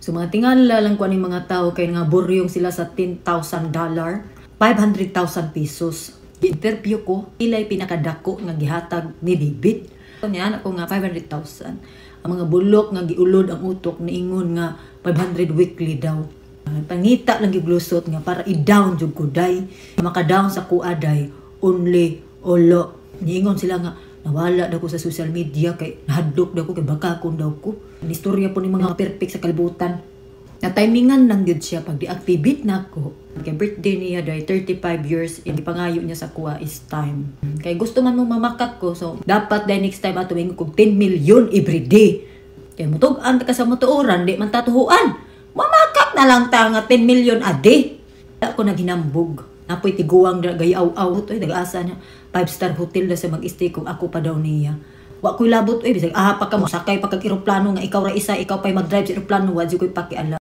So mga tingala lang ko ani mga tao kay nga buryong sila sa $10,000, 500,000 pesos. Interview ko, ilay pinakadako nga gihatag ni David. So niya ako nga 500,000. Ang mga bulok nga giulod ang utok niingon nga 500 weekly daw. Pangita lang giglusot nga para i-down jud ko day. Maka-down sa kuaday only olo. Niingon sila nga nawala daw ko sa social media kay nahadlok daw ko kay bakakon daw ko. Ang istorya po ni mga perfect sa kalibutan. Na timingan lang yun siya pag deactivate na ako. Kay birthday niya day 35 years, yung pangayo niya sa kuha is time. Kay gusto man mo mamakak ko, so dapat day next time ato ko 10 million everyday. Kay mutugan ka sa mutuoran, di man tatuhuan. Mamakak na lang ta nga 10 million a day. Ako naghinambog. Napoy tiguang gayaw-aw to, nag-asa niya. 5-star hotel na sa mag-stay kung ako pa daw niya. Wa ko'y labot, bisag pa ka mo sakay pa kag eroplano nga ikaw ra isa, ikaw pa'y mag-drive sa eroplano, wa ko'y pakialam.